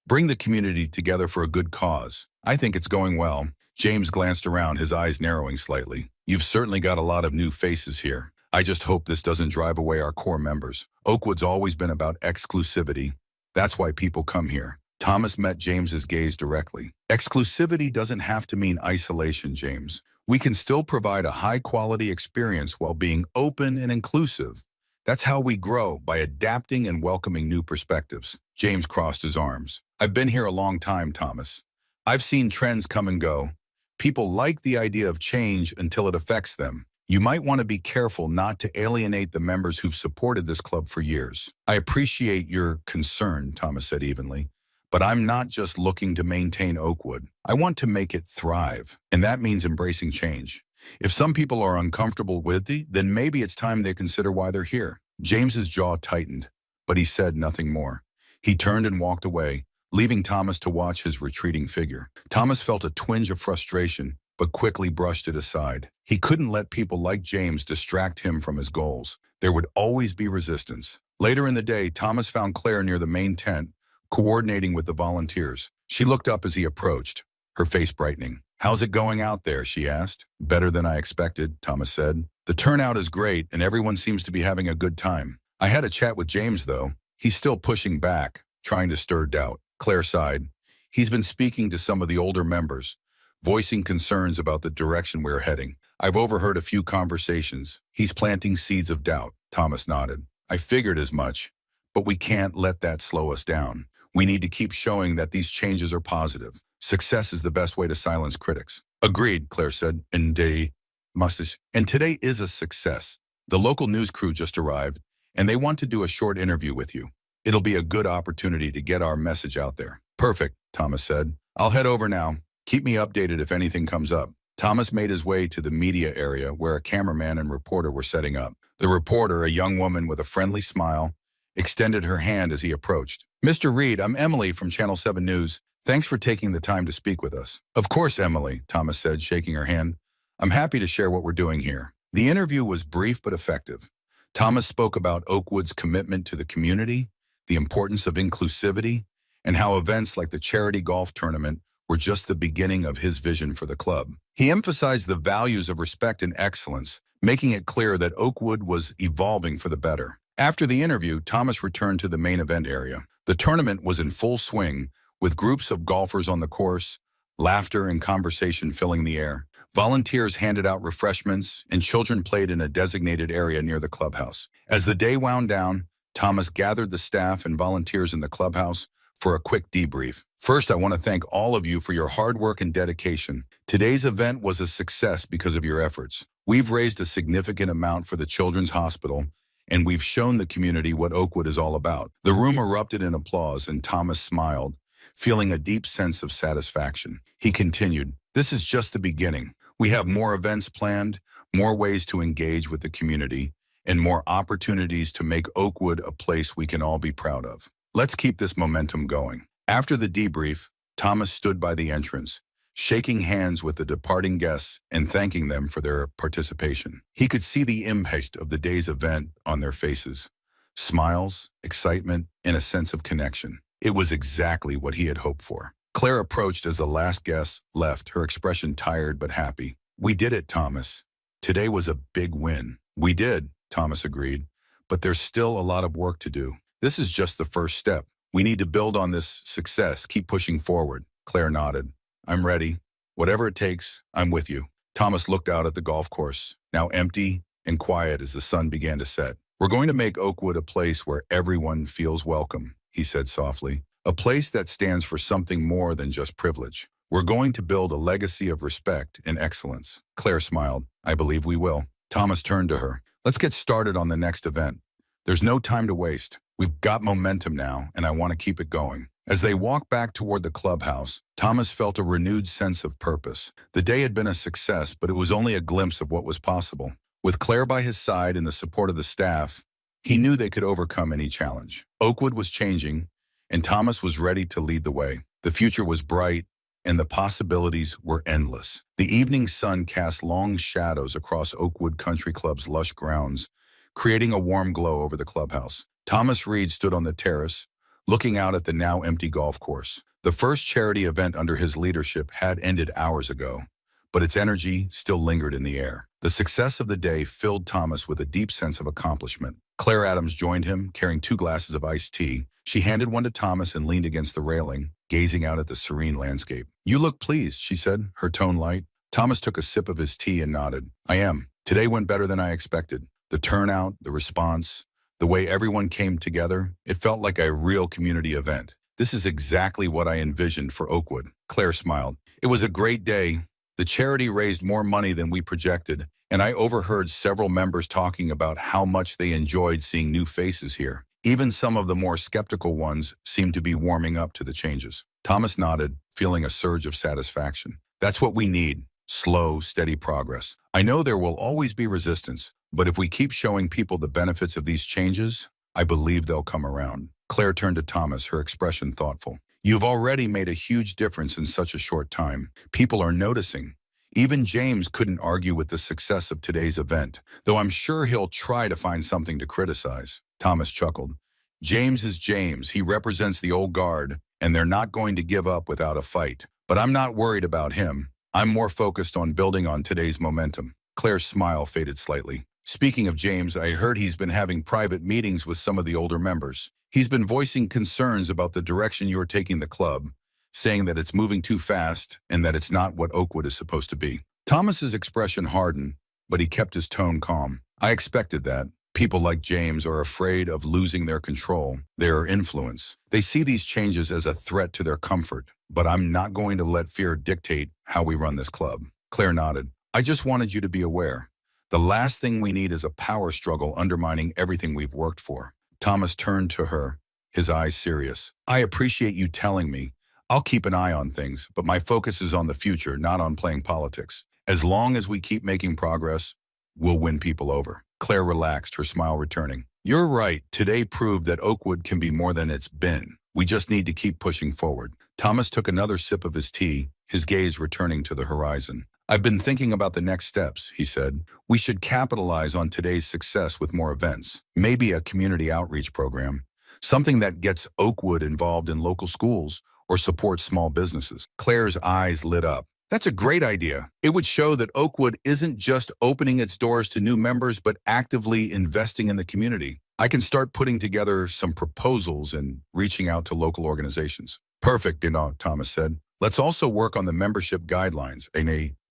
Bring the community together for a good cause. I think it's going well." James glanced around, his eyes narrowing slightly. "You've certainly got a lot of new faces here. I just hope this doesn't drive away our core members. Oakwood's always been about exclusivity. That's why people come here." Thomas met James's gaze directly. "Exclusivity doesn't have to mean isolation, James. We can still provide a high-quality experience while being open and inclusive. That's how we grow, by adapting and welcoming new perspectives." James crossed his arms. "I've been here a long time, Thomas. I've seen trends come and go. People like the idea of change until it affects them. You might want to be careful not to alienate the members who've supported this club for years." "I appreciate your concern," Thomas said evenly, "but I'm not just looking to maintain Oakwood. I want to make it thrive, and that means embracing change. If some people are uncomfortable with it, then maybe it's time they consider why they're here." James's jaw tightened, but he said nothing more. He turned and walked away, leaving Thomas to watch his retreating figure. Thomas felt a twinge of frustration, but quickly brushed it aside. He couldn't let people like James distract him from his goals. There would always be resistance. Later in the day, Thomas found Claire near the main tent, coordinating with the volunteers. She looked up as he approached, her face brightening. "How's it going out there?" she asked. "Better than I expected," Thomas said. "The turnout is great, and everyone seems to be having a good time. I had a chat with James, though. He's still pushing back, trying to stir doubt." Claire sighed. "He's been speaking to some of the older members, voicing concerns about the direction we're heading. I've overheard a few conversations. He's planting seeds of doubt." Thomas nodded. "I figured as much, but we can't let that slow us down. We need to keep showing that these changes are positive. Success is the best way to silence critics." "Agreed," Claire said. And today is a success. The local news crew just arrived, and they want to do a short interview with you. It'll be a good opportunity to get our message out there." "Perfect," Thomas said. "I'll head over now. Keep me updated if anything comes up." Thomas made his way to the media area where a cameraman and reporter were setting up. The reporter, a young woman with a friendly smile, extended her hand as he approached. "Mr. Reed, I'm Emily from Channel 7 News. Thanks for taking the time to speak with us." "Of course, Emily," Thomas said, shaking her hand. "I'm happy to share what we're doing here." The interview was brief but effective. Thomas spoke about Oakwood's commitment to the community, the importance of inclusivity, and how events like the charity golf tournament were just the beginning of his vision for the club. He emphasized the values of respect and excellence, making it clear that Oakwood was evolving for the better. After the interview, Thomas returned to the main event area. The tournament was in full swing, with groups of golfers on the course, laughter and conversation filling the air. Volunteers handed out refreshments, and children played in a designated area near the clubhouse. As the day wound down, Thomas gathered the staff and volunteers in the clubhouse for a quick debrief. First, I want to thank all of you for your hard work and dedication. Today's event was a success because of your efforts. We've raised a significant amount for the Children's Hospital, and we've shown the community what Oakwood is all about. The room erupted in applause, and Thomas smiled, feeling a deep sense of satisfaction. He continued, "This is just the beginning. We have more events planned, more ways to engage with the community, and more opportunities to make Oakwood a place we can all be proud of. Let's keep this momentum going." After the debrief, Thomas stood by the entrance, shaking hands with the departing guests and thanking them for their participation. He could see the impact of the day's event on their faces. Smiles, excitement, and a sense of connection. It was exactly what he had hoped for. Claire approached as the last guest left, her expression tired but happy. "We did it, Thomas. Today was a big win." "We did," Thomas agreed, "but there's still a lot of work to do. This is just the first step. We need to build on this success, keep pushing forward." Claire nodded. "I'm ready. Whatever it takes, I'm with you." Thomas looked out at the golf course, now empty and quiet as the sun began to set. "We're going to make Oakwood a place where everyone feels welcome," he said softly. "A place that stands for something more than just privilege. We're going to build a legacy of respect and excellence." Claire smiled. "I believe we will." Thomas turned to her. "Let's get started on the next event. There's no time to waste. We've got momentum now, and I want to keep it going." As they walked back toward the clubhouse, Thomas felt a renewed sense of purpose. The day had been a success, but it was only a glimpse of what was possible. With Claire by his side and the support of the staff, he knew they could overcome any challenge. Oakwood was changing, and Thomas was ready to lead the way. The future was bright, and the possibilities were endless. The evening sun cast long shadows across Oakwood Country Club's lush grounds, creating a warm glow over the clubhouse. Thomas Reed stood on the terrace, looking out at the now empty golf course. The first charity event under his leadership had ended hours ago, but its energy still lingered in the air. The success of the day filled Thomas with a deep sense of accomplishment. Claire Adams joined him, carrying 2 glasses of iced tea. She handed one to Thomas and leaned against the railing, gazing out at the serene landscape. "You look pleased," she said, her tone light. Thomas took a sip of his tea and nodded. "I am. Today went better than I expected. The turnout, the response, the way everyone came together, it felt like a real community event. This is exactly what I envisioned for Oakwood." Claire smiled. "It was a great day. The charity raised more money than we projected, and I overheard several members talking about how much they enjoyed seeing new faces here. Even some of the more skeptical ones seemed to be warming up to the changes." Thomas nodded, feeling a surge of satisfaction. "That's what we need. Slow, steady progress. I know there will always be resistance, but if we keep showing people the benefits of these changes, I believe they'll come around." Claire turned to Thomas, her expression thoughtful. "You've already made a huge difference in such a short time. People are noticing. Even James couldn't argue with the success of today's event, though I'm sure he'll try to find something to criticize." Thomas chuckled. "James is James. He represents the old guard, and they're not going to give up without a fight. But I'm not worried about him. I'm more focused on building on today's momentum." Claire's smile faded slightly. "Speaking of James, I heard he's been having private meetings with some of the older members. He's been voicing concerns about the direction you're taking the club, saying that it's moving too fast and that it's not what Oakwood is supposed to be." Thomas's expression hardened, but he kept his tone calm. "I expected that. People like James are afraid of losing their control, their influence. They see these changes as a threat to their comfort, but I'm not going to let fear dictate how we run this club." Claire nodded. "I just wanted you to be aware. The last thing we need is a power struggle undermining everything we've worked for." Thomas turned to her, his eyes serious. "I appreciate you telling me. I'll keep an eye on things, but my focus is on the future, not on playing politics. As long as we keep making progress, we'll win people over." Claire relaxed, her smile returning. "You're right. Today proved that Oakwood can be more than it's been. We just need to keep pushing forward." Thomas took another sip of his tea, his gaze returning to the horizon. "I've been thinking about the next steps," he said. "We should capitalize on today's success with more events. Maybe a community outreach program. Something that gets Oakwood involved in local schools or supports small businesses." Claire's eyes lit up. "That's a great idea. It would show that Oakwood isn't just opening its doors to new members, but actively investing in the community. I can start putting together some proposals and reaching out to local organizations." "Perfect, Thomas said. Let's also work on the membership guidelines.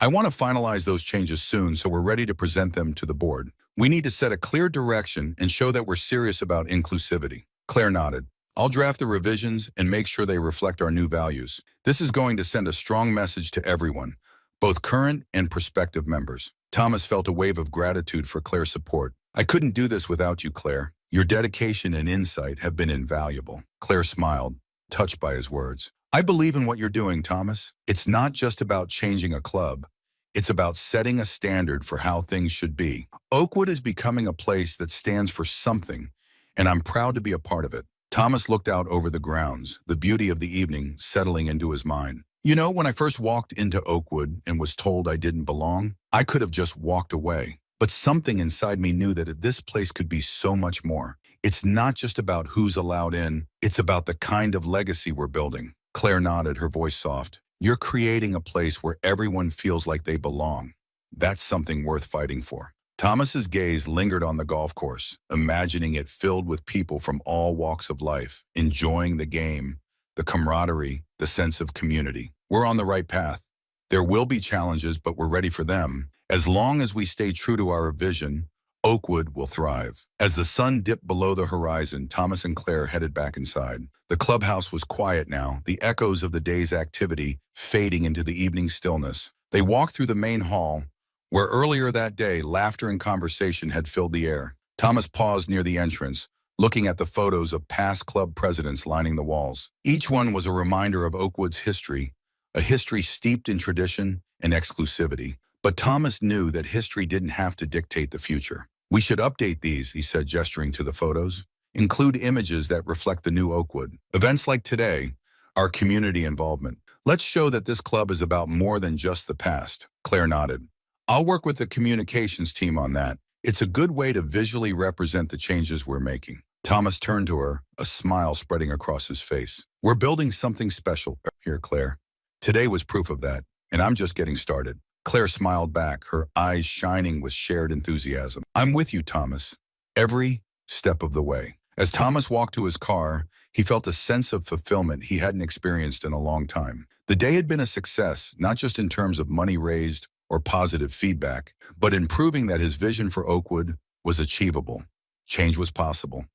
I want to finalize those changes soon so we're ready to present them to the board. We need to set a clear direction and show that we're serious about inclusivity. Claire nodded. I'll draft the revisions and make sure they reflect our new values. This is going to send a strong message to everyone, both current and prospective members. Thomas felt a wave of gratitude for Claire's support. I couldn't do this without you, Claire. Your dedication and insight have been invaluable. Claire smiled, touched by his words. I believe in what you're doing, Thomas. It's not just about changing a club. It's about setting a standard for how things should be. Oakwood is becoming a place that stands for something, and I'm proud to be a part of it. Thomas looked out over the grounds, the beauty of the evening settling into his mind. You know, when I first walked into Oakwood and was told I didn't belong, I could have just walked away. But something inside me knew that this place could be so much more. It's not just about who's allowed in, it's about the kind of legacy we're building. Claire nodded, her voice soft. You're creating a place where everyone feels like they belong. That's something worth fighting for. Thomas's gaze lingered on the golf course, imagining it filled with people from all walks of life, enjoying the game, the camaraderie, the sense of community. We're on the right path. There will be challenges, but we're ready for them. As long as we stay true to our vision, Oakwood will thrive. As the sun dipped below the horizon, Thomas and Claire headed back inside. The clubhouse was quiet now, the echoes of the day's activity fading into the evening stillness. They walked through the main hall, where earlier that day, laughter and conversation had filled the air. Thomas paused near the entrance, looking at the photos of past club presidents lining the walls. Each one was a reminder of Oakwood's history, a history steeped in tradition and exclusivity. But Thomas knew that history didn't have to dictate the future. We should update these, he said, gesturing to the photos. Include images that reflect the new Oakwood. Events like today are community involvement. Let's show that this club is about more than just the past. Claire nodded. I'll work with the communications team on that. It's a good way to visually represent the changes we're making. Thomas turned to her, a smile spreading across his face. We're building something special here, Claire. Today was proof of that, and I'm just getting started. Claire smiled back, her eyes shining with shared enthusiasm. I'm with you, Thomas, every step of the way. As Thomas walked to his car, he felt a sense of fulfillment he hadn't experienced in a long time. The day had been a success, not just in terms of money raised or positive feedback, but in proving that his vision for Oakwood was achievable. Change was possible.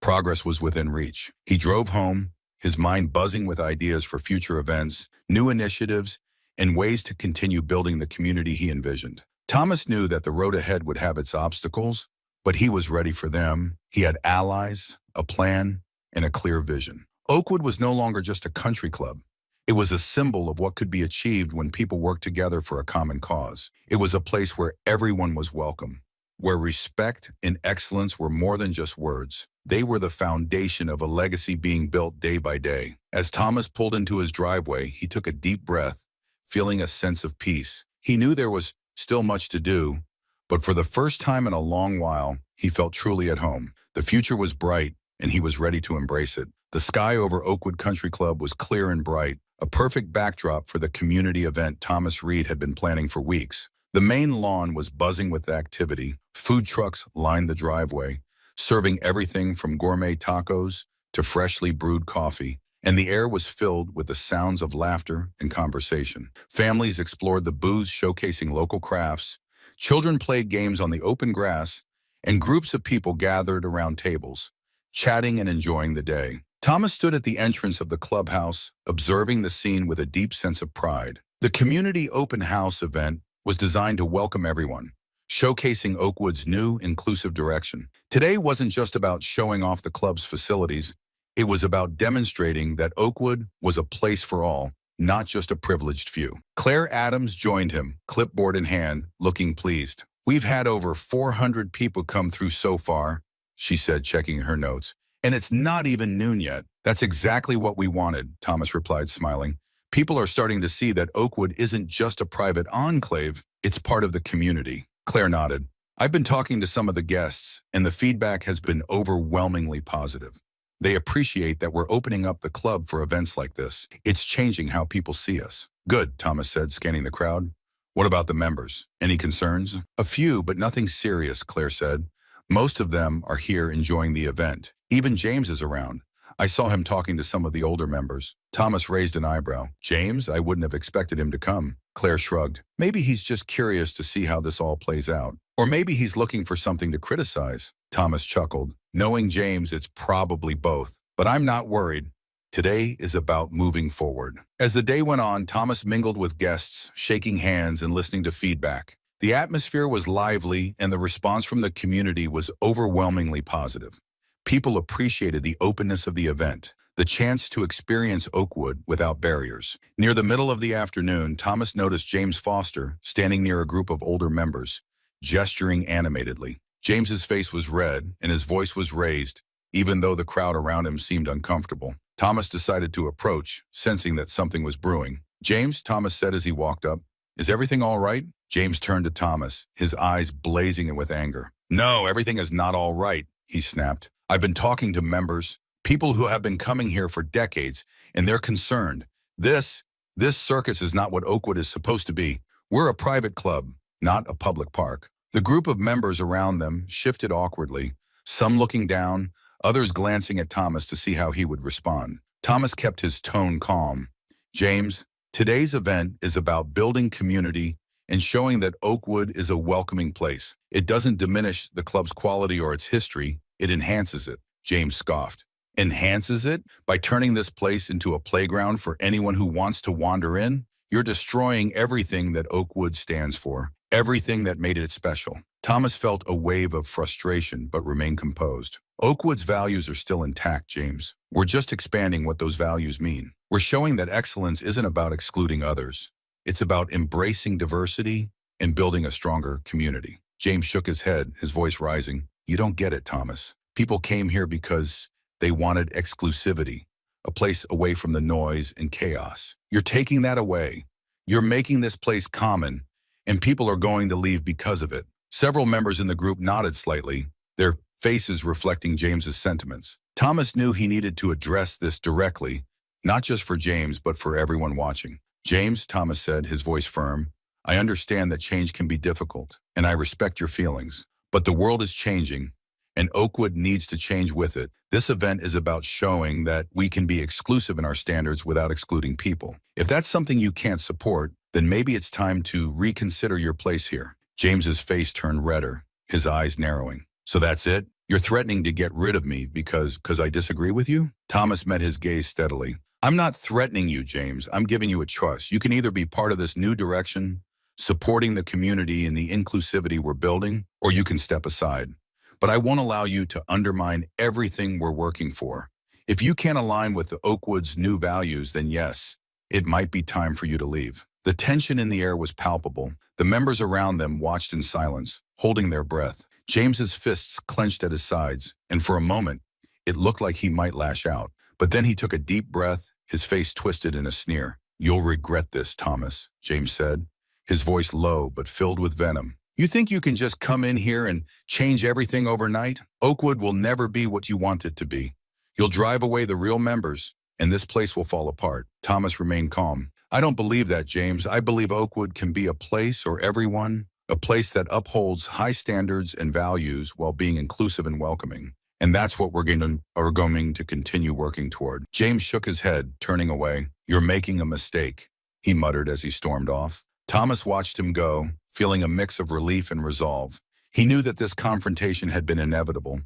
Progress was within reach. He drove home, his mind buzzing with ideas for future events, new initiatives, and ways to continue building the community he envisioned. Thomas knew that the road ahead would have its obstacles, but he was ready for them. He had allies, a plan, and a clear vision. Oakwood was no longer just a country club. It was a symbol of what could be achieved when people worked together for a common cause. It was a place where everyone was welcome, where respect and excellence were more than just words. They were the foundation of a legacy being built day by day. As Thomas pulled into his driveway, he took a deep breath, feeling a sense of peace. He knew there was still much to do, but for the first time in a long while, he felt truly at home. The future was bright, and he was ready to embrace it. The sky over Oakwood Country Club was clear and bright, a perfect backdrop for the community event Thomas Reed had been planning for weeks. The main lawn was buzzing with activity. Food trucks lined the driveway, serving everything from gourmet tacos to freshly brewed coffee, and the air was filled with the sounds of laughter and conversation. Families explored the booths showcasing local crafts, children played games on the open grass, and groups of people gathered around tables, chatting and enjoying the day. Thomas stood at the entrance of the clubhouse, observing the scene with a deep sense of pride. The community open house event was designed to welcome everyone, showcasing Oakwood's new, inclusive direction. Today wasn't just about showing off the club's facilities. It was about demonstrating that Oakwood was a place for all, not just a privileged few. Claire Adams joined him, clipboard in hand, looking pleased. We've had over 400 people come through so far, she said, checking her notes. And it's not even noon yet. That's exactly what we wanted, Thomas replied, smiling. People are starting to see that Oakwood isn't just a private enclave, it's part of the community. Claire nodded. I've been talking to some of the guests, and the feedback has been overwhelmingly positive. They appreciate that we're opening up the club for events like this. It's changing how people see us. Good, Thomas said, scanning the crowd. What about the members? Any concerns? A few, but nothing serious, Claire said. Most of them are here enjoying the event. Even James is around. I saw him talking to some of the older members. Thomas raised an eyebrow. James, I wouldn't have expected him to come. Claire shrugged. Maybe he's just curious to see how this all plays out. Or maybe he's looking for something to criticize. Thomas chuckled. Knowing James, it's probably both. But I'm not worried. Today is about moving forward. As the day went on, Thomas mingled with guests, shaking hands and listening to feedback. The atmosphere was lively and the response from the community was overwhelmingly positive. People appreciated the openness of the event, the chance to experience Oakwood without barriers. Near the middle of the afternoon, Thomas noticed James Foster standing near a group of older members, gesturing animatedly. James's face was red and his voice was raised, even though the crowd around him seemed uncomfortable. Thomas decided to approach, sensing that something was brewing. James, Thomas said as he walked up, is everything all right? James turned to Thomas, his eyes blazing with anger. No, everything is not all right, he snapped. I've been talking to members, people who have been coming here for decades, and they're concerned. This circus is not what Oakwood is supposed to be. We're a private club, not a public park. The group of members around them shifted awkwardly, some looking down, others glancing at Thomas to see how he would respond. Thomas kept his tone calm. James, today's event is about building community and showing that Oakwood is a welcoming place. It doesn't diminish the club's quality or its history, it enhances it. James scoffed. Enhances it? By turning this place into a playground for anyone who wants to wander in? You're destroying everything that Oakwood stands for, everything that made it special. Thomas felt a wave of frustration but remained composed. Oakwood's values are still intact, James. We're just expanding what those values mean. We're showing that excellence isn't about excluding others. It's about embracing diversity and building a stronger community. James shook his head, his voice rising. You don't get it, Thomas. People came here because they wanted exclusivity, a place away from the noise and chaos. You're taking that away. You're making this place common, and people are going to leave because of it. Several members in the group nodded slightly, their faces reflecting James's sentiments. Thomas knew he needed to address this directly, not just for James, but for everyone watching. James, Thomas said, his voice firm, I understand that change can be difficult, and I respect your feelings. But the world is changing, and Oakwood needs to change with it. This event is about showing that we can be exclusive in our standards without excluding people. If that's something you can't support, then maybe it's time to reconsider your place here. James's face turned redder, his eyes narrowing. So that's it? You're threatening to get rid of me because I disagree with you? Thomas met his gaze steadily. I'm not threatening you, James. I'm giving you a choice. You can either be part of this new direction, supporting the community and the inclusivity we're building, or you can step aside. But I won't allow you to undermine everything we're working for. If you can't align with the Oakwood's new values, then yes, it might be time for you to leave. The tension in the air was palpable. The members around them watched in silence, holding their breath. James's fists clenched at his sides, and for a moment, it looked like he might lash out. But then he took a deep breath, his face twisted in a sneer. You'll regret this, Thomas, James said, his voice low but filled with venom. You think you can just come in here and change everything overnight? Oakwood will never be what you want it to be. You'll drive away the real members, and this place will fall apart. Thomas remained calm. I don't believe that, James. I believe Oakwood can be a place for everyone, a place that upholds high standards and values while being inclusive and welcoming. And that's what we're going to continue working toward. James shook his head, turning away. You're making a mistake, he muttered as he stormed off. Thomas watched him go, feeling a mix of relief and resolve. He knew that this confrontation had been inevitable,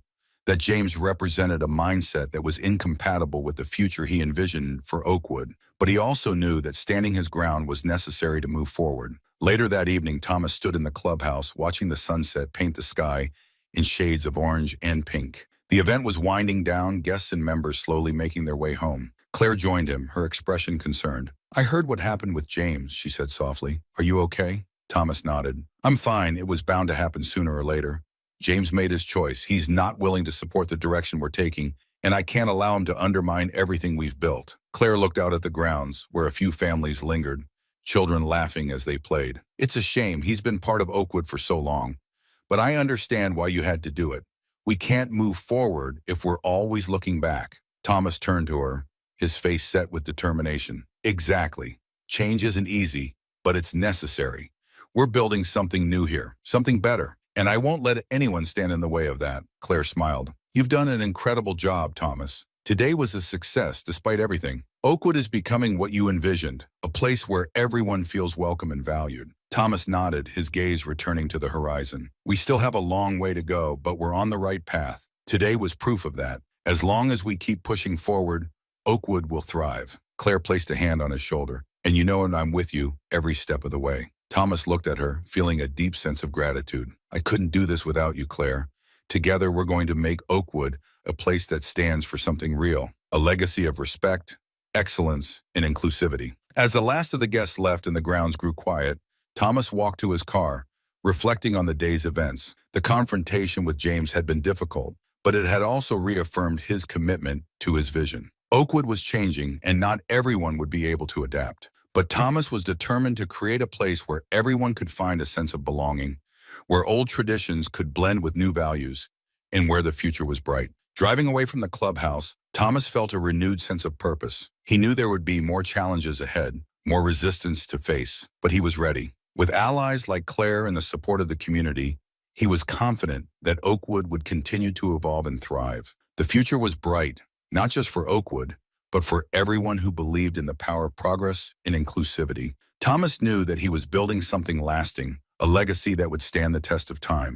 that James represented a mindset that was incompatible with the future he envisioned for Oakwood. But he also knew that standing his ground was necessary to move forward. Later that evening, Thomas stood in the clubhouse, watching the sunset paint the sky in shades of orange and pink. The event was winding down, guests and members slowly making their way home. Claire joined him, her expression concerned. I heard what happened with James, she said softly. Are you okay? Thomas nodded. I'm fine. It was bound to happen sooner or later. James made his choice. He's not willing to support the direction we're taking, and I can't allow him to undermine everything we've built. Claire looked out at the grounds, where a few families lingered, children laughing as they played. It's a shame. He's been part of Oakwood for so long. But I understand why you had to do it. We can't move forward if we're always looking back. Thomas turned to her, his face set with determination. Exactly. Change isn't easy, but it's necessary. We're building something new here, something better. And I won't let anyone stand in the way of that, Claire smiled. You've done an incredible job, Thomas. Today was a success despite everything. Oakwood is becoming what you envisioned, a place where everyone feels welcome and valued. Thomas nodded, his gaze returning to the horizon. We still have a long way to go, but we're on the right path. Today was proof of that. As long as we keep pushing forward, Oakwood will thrive. Claire placed a hand on his shoulder. And you know, and I'm with you every step of the way. Thomas looked at her, feeling a deep sense of gratitude. I couldn't do this without you, Claire. Together, we're going to make Oakwood a place that stands for something real, a legacy of respect, excellence, and inclusivity. As the last of the guests left and the grounds grew quiet, Thomas walked to his car, reflecting on the day's events. The confrontation with James had been difficult, but it had also reaffirmed his commitment to his vision. Oakwood was changing, and not everyone would be able to adapt. But Thomas was determined to create a place where everyone could find a sense of belonging, where old traditions could blend with new values, and where the future was bright. Driving away from the clubhouse, Thomas felt a renewed sense of purpose. He knew there would be more challenges ahead, more resistance to face, but he was ready. With allies like Claire and the support of the community, he was confident that Oakwood would continue to evolve and thrive. The future was bright, not just for Oakwood, but for everyone who believed in the power of progress and inclusivity. Thomas knew that he was building something lasting, a legacy that would stand the test of time.